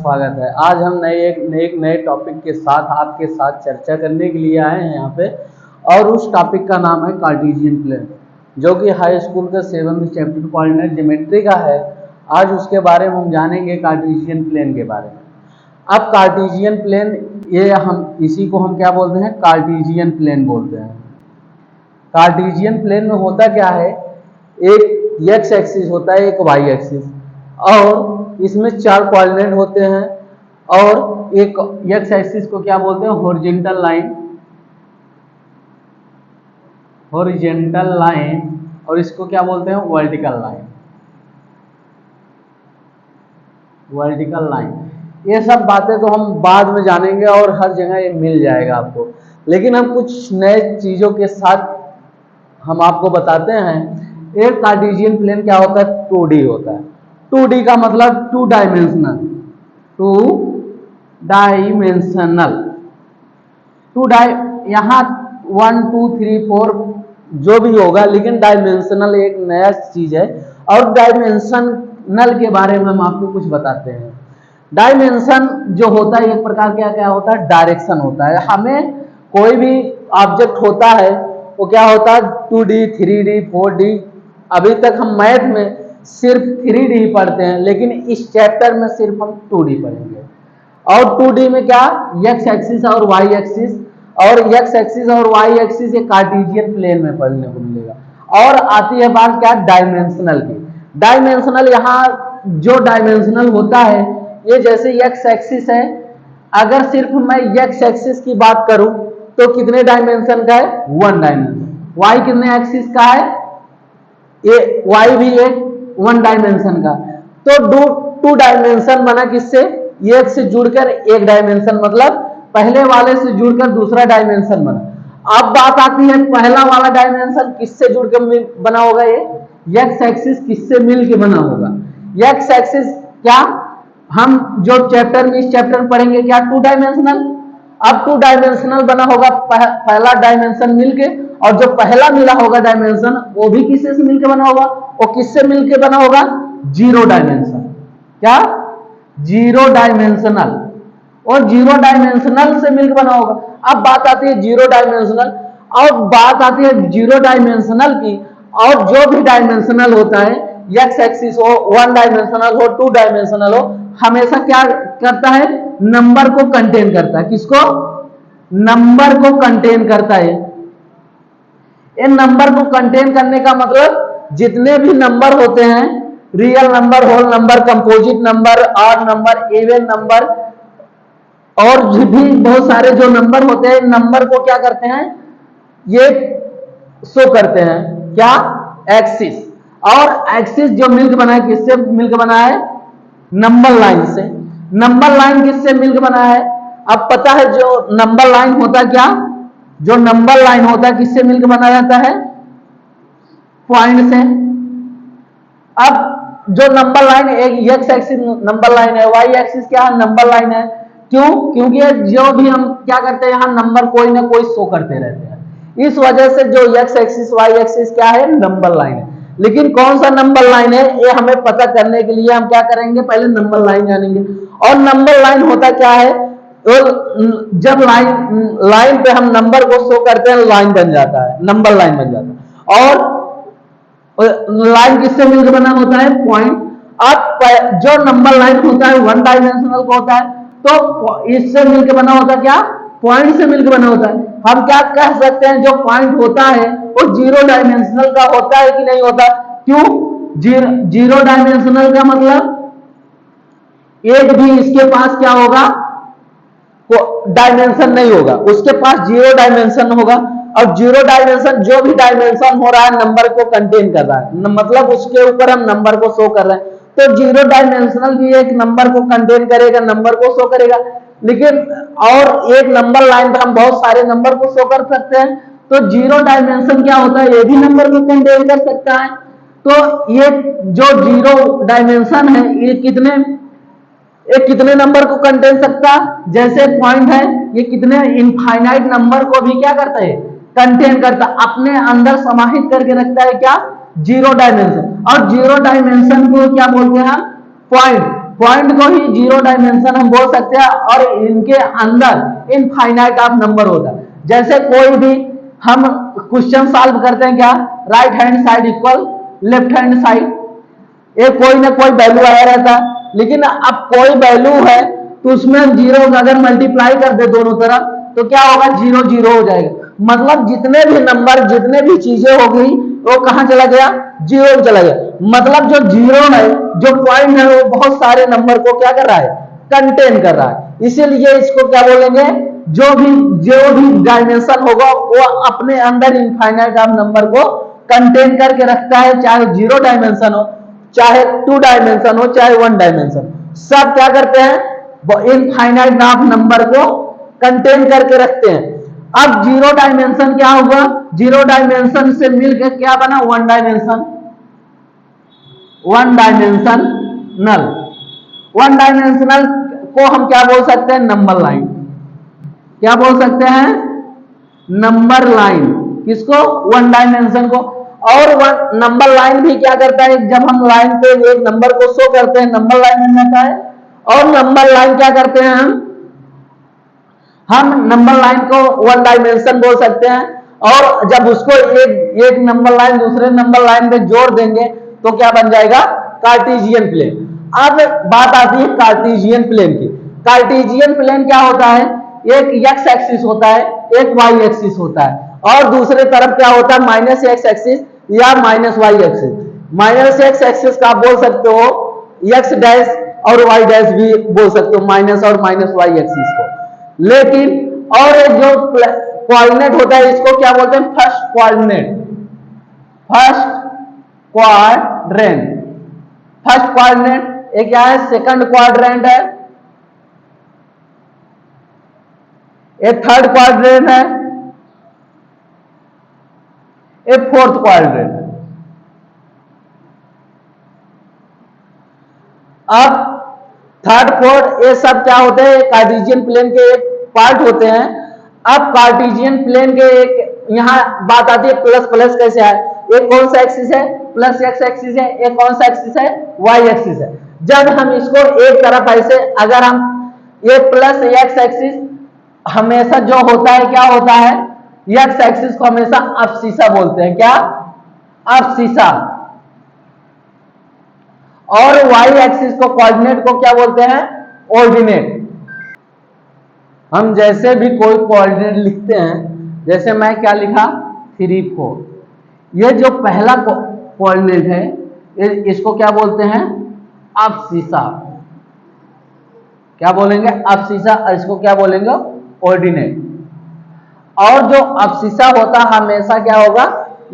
स्वागत है। आज हम एक नए टॉपिक के साथ आपके साथ चर्चा करने के लिए आए हैं यहाँ पे, और उस टॉपिक का नाम है कार्टेशियन प्लेन, जो कि हाई स्कूल का 7th चैप्टर कोऑर्डिनेट ज्योमेट्री का है। आज उसके बारे में हम जानेंगे, कार्टेशियन प्लेन के बारे में। अब कार्टेशियन प्लेन, इसी को हम क्या बोलते हैं? कार्टेशियन प्लेन बोलते हैं। कार्टेशियन प्लेन में होता क्या है, एक एक्स एक्सिस होता है, एक वाई एक्सिस, और इसमें 4 कोऑर्डिनेट होते हैं, और एक एक्स एक्सिस को क्या बोलते हैं? हॉरिजॉन्टल लाइन, और इसको क्या बोलते हैं? Vertical line. ये सब बातें तो हम बाद में जानेंगे और हर जगह ये मिल जाएगा आपको, लेकिन हम कुछ नए चीजों के साथ हम आपको बताते हैं। एक कार्टेशियन प्लेन क्या होता है? 2D होता है। 2D का मतलब 2 डायमेंशनल। यहाँ 1 2 3 4 जो भी होगा, लेकिन डायमेंशनल एक नया चीज है। और डायमेंशनल के बारे में हम आपको कुछ बताते हैं। डायमेंशन जो होता है, एक प्रकार क्या होता है? डायरेक्शन होता है। हमें कोई भी ऑब्जेक्ट होता है वो क्या होता है? 2D 3D 4D। अभी तक हम मैथ में सिर्फ 3D ही पढ़ते हैं, लेकिन इस चैप्टर में सिर्फ हम 2D पढ़ेंगे। और 2D में क्या? एक्स एक्सिस और वाई एक्सिस, और एक्स एक्सिस और वाई एक्सिस ये कार्टेशियन प्लेन में पढ़ने को मिलेगा। और आती है बात क्या? डायमेंशनल की। डायमेंशनल, यहाँ जो डायमेंशनल होता है, ये जैसे एक्स एक्सिस है, अगर सिर्फ मैं एक्स एक्सिस की बात करूं तो कितने डायमेंशन का है? 1 डायमेंशन। वाई कितने एक्सिस का है? ये वाई भी एक 1 डायमेंशन का। तो 2 डायमेंशन बना किससे? एक से जुड़कर 1 डायमेंशन, मतलब पहले वाले से जुड़कर दूसरा डायमेंशन बना। अब बात आती है, पहला वाला डायमेंशन किससे जुड़कर बना होगा? ये एक्स एक्सिस किससे मिलकर बना होगा? एक्स एक्सिस क्या, हम जो चैप्टर में, इस चैप्टर में पढ़ेंगे क्या? 2 डायमेंशनल। अब 2 डायमेंशनल बना होगा पहला डायमेंशन मिलके, और जो पहला मिला होगा डायमेंशन वो भी किससे से मिलके बना होगा? वो किससे मिलके बना होगा? 0 डायमेंशन। क्या? 0 डायमेंशनल। और 0 डायमेंशनल से मिलकर बना होगा। अब बात आती है 0 डायमेंशनल, और बात आती है 0 डायमेंशनल की। और जो भी डायमेंशनल होता है, एक्स एक्सिस हो, 1 डायमेंशनल हो, 2 डायमेंशनल हो, हमेशा क्या करता है? नंबर को कंटेन करता है। किसको? नंबर को कंटेन करता है। ये नंबर को कंटेन करने का मतलब, जितने भी नंबर होते हैं, real number, whole number, composite number, odd number, even number, और भी बहुत सारे जो नंबर होते हैं, नंबर को क्या करते हैं? ये शो करते हैं। क्या? एक्सिस। और एक्सिस जो मिलकर बना है, किससे मिलकर बना है? नंबर लाइन से। नंबर लाइन किससे मिलकर बना है? अब पता है, जो नंबर लाइन होता क्या? जो नंबर लाइन होता है किससे मिलकर बना जाता है? पॉइंट से। अब जो नंबर लाइन, एक एक्स एक्सिस नंबर लाइन है, वाई एक्सिस क्या है? नंबर लाइन है। क्यों? क्योंकि जो भी हम क्या करते हैं, यहाँ नंबर कोई ना कोई शो करते रहते हैं। इस वजह से जो एक्स एक्सिस वाई एक्सिस क्या है? नंबर लाइन है। लेकिन कौन सा नंबर लाइन है, ये हमें पता करने के लिए हम क्या करेंगे? पहले नंबर लाइन जानेंगे। और नंबर लाइन होता क्या है? तो जब लाइन पे हम नंबर को शो करते हैं, लाइन बन जाता है, नंबर लाइन बन जाता है। और लाइन किससे मिलकर बना होता है? पॉइंट। अब जो नंबर लाइन होता है 1 डायमेंशनल को होता है, तो इससे मिलकर बना होता है क्या? पॉइंट से मिलकर बना होता है। हम क्या कह सकते हैं, जो पॉइंट होता है वो 0 डायमेंशनल का होता है कि नहीं होता? क्यों? 0 डायमेंशनल का मतलब एक भी इसके पास क्या होगा? डायमेंशन नहीं होगा, उसके पास 0 डायमेंशन होगा। और 0 डायमेंशन, जो भी डायमेंशन हो रहा है, नंबर को कंटेन कर रहा है, मतलब उसके ऊपर हम नंबर को शो कर रहे हैं। तो 0 डायमेंशनल भी एक नंबर को कंटेन करेगा, नंबर को शो करेगा। लेकिन और एक नंबर लाइन पे हम बहुत सारे नंबर को शो कर सकते हैं। तो 0 डायमेंशन क्या होता है? ये भी नंबर को कंटेन कर सकता है। तो ये जो 0 डायमेंशन है, ये कितने नंबर को कंटेन सकता? जैसे पॉइंट है, ये कितने इनफाइनाइट नंबर को भी क्या करता है? कंटेन करता, अपने अंदर समाहित करके रखता है। क्या? 0 डायमेंशन। और 0 डायमेंशन को क्या बोलते हैं? पॉइंट। पॉइंट को ही जीरो डायमेंशन हम बोल सकते हैं, और इनके अंदर इनफाइनाइट ऑफ नंबर होता है। जैसे कोई भी हम क्वेश्चन सॉल्व करते हैं, क्या right hand side equal left hand side, ये कोई ना कोई वैल्यू आया रहता है, लेकिन अब कोई वैल्यू है तो उसमें हम जीरो अगर मल्टीप्लाई कर दे दोनों तरफ तो क्या होगा, जीरो जीरो हो जाएगा। मतलब जितने भी नंबर, जितने भी चीजें हो गई वो कहां चला गया, जीरो चला गया। मतलब जो जीरो है, जो पॉइंट है, वो बहुत सारे नंबर को क्या कर रहा है, कंटेन कर रहा है। इसीलिए इसको क्या बोलेंगे, जो भी डायमेंशन होगा वो अपने अंदर इनफाइनाइट ऑफ नंबर को कंटेन करके रखता है, चाहे जीरो डायमेंशन हो, चाहे 2 डायमेंशन हो, चाहे 1 डायमेंशन, सब क्या करते हैं, इनफाइनाइट ऑफ नंबर को कंटेन करके रखते हैं। अब जीरो डायमेंशन क्या होगा, जीरो डायमेंशन से मिलकर क्या बना, 1 डायमेंशन, 1 डायमेंशनल। 1 डायमेंशनल को हम क्या बोल सकते हैं, नंबर लाइन। क्या बोल सकते हैं, नंबर लाइन। किसको, 1 डायमेंशन को। और नंबर लाइन भी क्या करता है, जब हम लाइन पे एक नंबर को शो करते हैं, नंबर लाइन बन जाता है। और नंबर लाइन क्या करते हैं, हम नंबर लाइन को 1 डायमेंशन बोल सकते हैं, और जब उसको एक नंबर लाइन दूसरे नंबर लाइन में जोड़ देंगे तो क्या बन जाएगा, कार्टेशियन प्लेन। अब बात आती है कार्टेशियन प्लेन की। कार्टेशियन प्लेन क्या होता है, एक एक्स एक्सिस होता है, एक वाई एक्सिस होता है, और दूसरे तरफ क्या होता है, माइनस एक्स एक्सिस या minus Y axis. Minus X axis का आप बोल सकते हो एक्स डैश, और वाई डैश भी बोल सकते हो, माइनस और माइनस वाई एक्सिस को। लेकिन और एक जो कोऑर्डिनेट होता है, इसको क्या बोलते हैं, first coordinate. First quadrant, first quadrant एक क्या है, सेकंड क्वाड्रेंट है, एक थर्ड क्वाड्रेंट है, एक फोर्थ क्वाड्रेंट है। अब थर्ड फोर्थ ये सब क्या होते हैं, कार्टेशियन प्लेन के एक पार्ट होते हैं। अब कार्टेशियन प्लेन के एक यहां बात आती है, प्लस प्लस कैसे है, एक कौन सा एक्सिस है, प्लस एक्स एक्सिस है, एक कौन सा एक्सिस है, वाई एक्सिस है। जब हम इसको एक तरफ ऐसे, अगर हम ये प्लस एक्स एक्सिस हमेशा जो होता है, क्या होता है, एक्स एक्सिस को हमेशा अब्सिसा बोलते हैं, क्या, अब्सिसा। और वाई एक्सिस को, कोऑर्डिनेट को क्या बोलते हैं, ऑर्डिनेट। हम जैसे भी कोई कोऑर्डिनेट लिखते हैं, जैसे मैं क्या लिखा, 3 4, ये जो पहला कोऑर्डिनेट है इसको क्या बोलते हैं, अब्सिसा। क्या बोलेंगे, अब्सिसा। इसको क्या बोलेंगे, ऑर्डिनेट। और जो अब्सिसा होता हमेशा क्या होगा,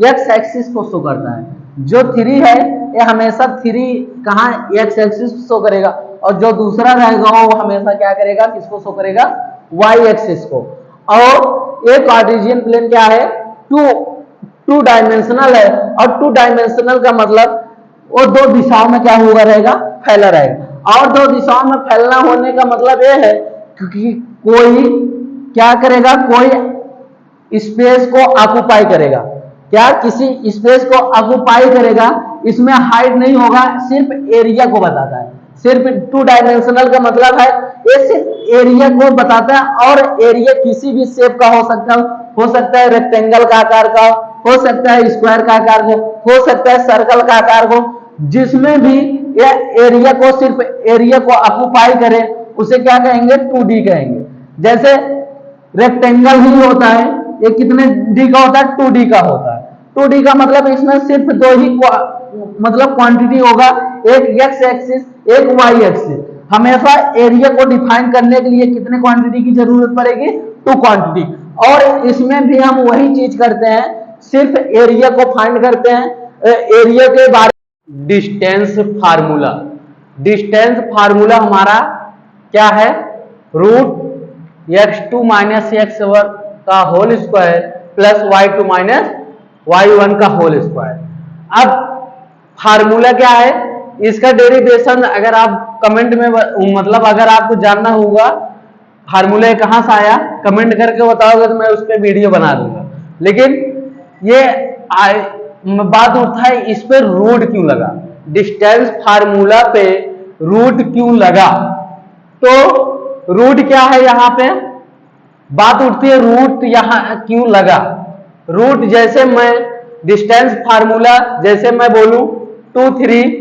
एक्स एक्सिस को शो करता है। जो 3 है ये हमेशा 3 कहां, एक्स एक्सिस शो करेगा, और जो दूसरा रहेगा वो हमेशा क्या करेगा, किसको शो करेगा, वाई एक्सिस को। और एक कार्टेशियन प्लेन क्या है, 2 डायमेंशनल है, और 2 डायमेंशनल का मतलब वो 2 दिशाओं में क्या हुआ रहेगा, फैला रहेगा। और 2 दिशाओं में फैलना होने का मतलब ये है क्योंकि कोई क्या करेगा, कोई स्पेस को ऑक्युपाई करेगा, क्या किसी स्पेस को ऑक्युपाई करेगा। इसमें हाइट नहीं होगा, सिर्फ एरिया को बताता है। सिर्फ 2 डायमेंशनल का मतलब है ये सिर्फ एरिया को बताता है, और एरिया किसी भी शेप का हो सकता है रेक्टेंगल का आकार का, हो सकता है स्क्वायर का आकार का, हो सकता है सर्कल का आकार को। जिसमें भी ये एरिया को, सिर्फ एरिया को ऑक्युपाई करे उसे क्या कहेंगे, 2D कहेंगे। जैसे रेक्टेंगल ही होता है, ये कितने डी का होता है, 2D का होता है। 2D का मतलब इसमें सिर्फ 2 ही मतलब क्वांटिटी होगा, एक एक्स एक्सिस, एक वाई एक्सिस। हमेशा एरिया को डिफाइन करने के लिए कितने क्वांटिटी की जरूरत पड़ेगी, 2 क्वांटिटी। और इसमें भी हम वही चीज करते हैं, सिर्फ एरिया को फाइंड करते हैं, एरिया के बारे में। डिस्टेंस फार्मूला, डिस्टेंस फार्मूला हमारा क्या है, √x2 - x1 का whole square plus y2 - y1 का होल स्क्वायर। अब फार्मूला क्या है, इसका डेरिवेशन अगर आप कमेंट में, मतलब अगर आपको जानना होगा फार्मूला कहां से आया, कमेंट करके बताओगे तो मैं उस पर वीडियो बना दूंगा। लेकिन ये बात उठता है, इस पे रूट क्यों लगा। डिस्टेंस फार्मूला पे रूट क्यों लगा। तो रूट क्या है, यहां पे बात उठती है रूट यहां क्यों लगा। रूट जैसे मैं डिस्टेंस फार्मूला जैसे मैं बोलूं 2 3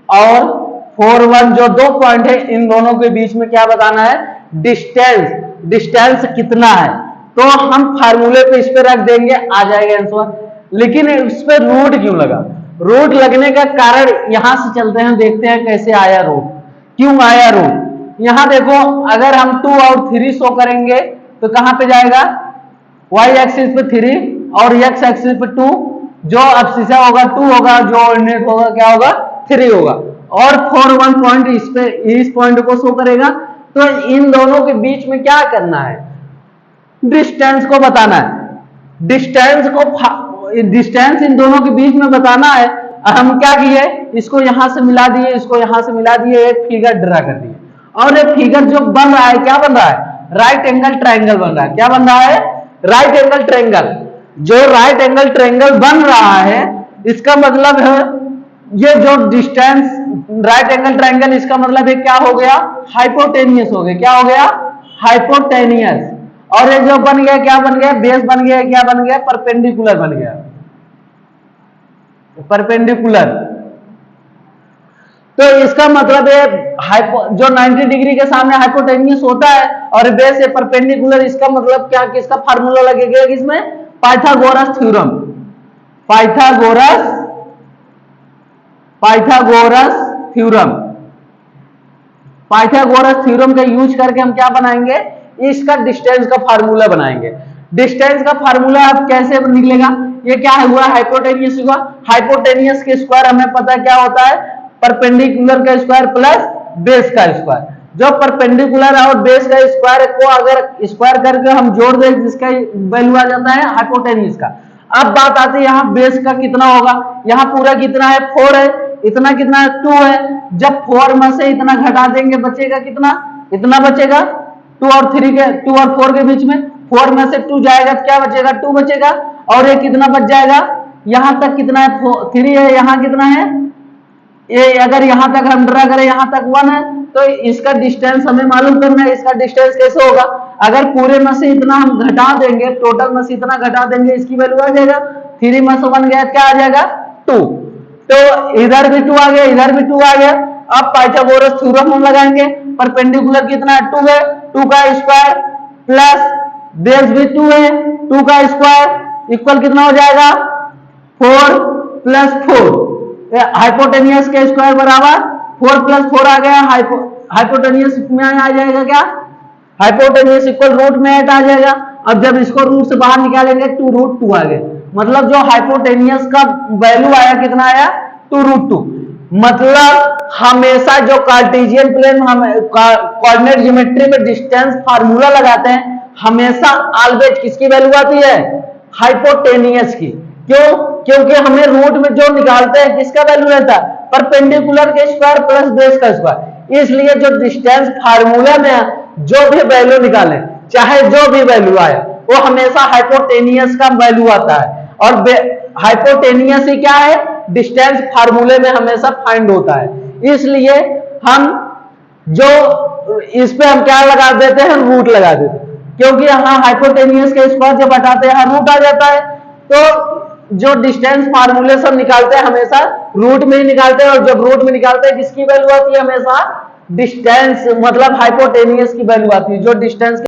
और 4 1 जो दो पॉइंट है इन दोनों के बीच में क्या बताना है, डिस्टेंस कितना है। तो हम फार्मूले पे इस पे रख देंगे, आ जाएगा आंसर। लेकिन इस पे रूट क्यों लगा, रूट लगने का कारण यहां से चलते हैं, देखते हैं कैसे आया रूट, क्यों आया रूट। यहां देखो अगर हम 2 और 3 शो करेंगे तो कहां पे जाएगा, y एक्सिस पे 3 और x एक्सिस पे 2, जो अब्सिसा होगा 2 होगा, जो ऑर्डिनेट होगा क्या होगा 3 होगा, और 4 1 पॉइंट इस पॉइंट को शो करेगा। तो इन दोनों के बीच में क्या करना है, डिस्टेंस को बताना है। डिस्टेंस इन दोनों के बीच में बताना है। हम क्या किए, इसको यहां से मिला दिए, इसको यहां से मिला दिए, एक फिगर ड्रा कर दिए। और एक फिगर जो बन रहा है क्या बन रहा है, राइट एंगल ट्रायंगल बन रहा है। क्या बन रहा है, राइट एंगल ट्रायंगल। जो राइट एंगल ट्रायंगल बन रहा है इसका मतलब है ये जो डिस्टेंस राइट एंगल ट्रायंगल, इसका मतलब है क्या हो गया, हाइपोटेनियस हो गया। क्या हो गया, हाइपोटेनियस। और ये जो बन गया क्या बन गया, बेस बन गया, क्या बन गया, परपेंडिकुलर बन गया, परपेंडिकुलर। तो इसका मतलब है जो 90 डिग्री के सामने हाइपोटेनियस होता है और बेस है परपेंडिकुलर, इसका मतलब क्या, किसका फार्मूला लगेगा इसमें, पाइथागोरस थ्योरम। पाइथागोरस थ्योरम का यूज करके हम क्या बनाएंगे, इसका डिस्टेंस का फार्मूला बनाएंगे। डिस्टेंस का फार्मूला अब कैसे निकलेगा, ये क्या है हुआ, हाइपोटेनियस हुआ। हाइपोटेनियस के स्क्वायर हमें पता क्या होता है, परपेंडिकुलर का स्क्वायर प्लस बेस का स्क्वायर। जो परपेंडिकुलर और बेस का स्क्वायर को अगर स्क्वायर करके हम जोड़ दें जिसका वैल्यू आ जाता है हाइपोटेनियस का। अब बात आती है यहाँ बेस का कितना होगा, यहाँ पूरा कितना है 4 है, इतना कितना है 2 है। जब 4 में से इतना घटा देंगे बचेगा कितना, इतना बचेगा। 2 और 3 के 2 और 4 के बीच में 4 में से 2 जाएगा तो क्या बचेगा, 2 बचेगा। और ये कितना बच जाएगा, यहां तक कितना है 3 है, यहां कितना है, ये अगर यहां तक हम ड्रा करें यहां तक 1 है, तो इसका डिस्टेंस हमें मालूम करना है। इसका डिस्टेंस कैसे होगा, अगर पूरे में से इतना हम घटा देंगे, टोटल में से इतना घटा देंगे, इसकी वैल्यू आ जाएगा 3 में से 1 गया क्या आ जाएगा 2। तो इधर भी 2 आ गया, इधर भी 2 आ गया। अब पाइथागोरस थ्योरम हम लगाएंगे, परपेंडिकुलर कितना है 2 है, 2 का स्क्वायर प्लस बेस भी 2 है, 2 का स्क्वायर इक्वल कितना हो जाएगा 4 प्लस 4। हाइपोटेनियस के स्क्वायर बराबर 4 प्लस 4 आ गया, हाइपोटेनियस में आ जाएगा क्या, हाइपोटेनियस इक्वल रूट में 8 आ जाएगा। अब जब इसको रूट से बाहर निकालेंगे 2√2 आ गया, मतलब जो हाइपोटेनियस का वैल्यू आया कितना आया 2√2। मतलब हमेशा जो कार्टेशियन प्लेन हम कोऑर्डिनेट ज्योमेट्री में डिस्टेंस फार्मूला लगाते हैं हमेशा ऑलवेज किसकी वैल्यू आती है, हाइपोटेनियस की। क्यों, क्योंकि हमें रूट में जो निकालते हैं किसका वैल्यू रहता है, परपेंडिकुलर के स्क्वायर प्लस बेस का स्क्वायर। इसलिए जो डिस्टेंस फार्मूला में जो भी वैल्यू निकाले, चाहे जो भी वैल्यू आए, वो हमेशा हाइपोटेनियस का वैल्यू आता है। और हाइपोटेनियस ही क्या है, डिस्टेंस फार्मूले में हमेशा फाइंड होता है। इसलिए हम जो इस पे हम क्या लगा देते हैं, रूट लगा देते हैं, क्योंकि यहाँ हाइपोटेनियस के स्क्वायर जब हटाते हैं रूट आ जाता है। तो जो डिस्टेंस फार्मूले सब निकालते हैं हमेशा रूट में ही निकालते हैं, और जब रूट में निकालते हैं किसकी वैल्यू आती है, हमेशा डिस्टेंस मतलब हाइपोटेनियस की वैल्यू आती है। जो डिस्टेंस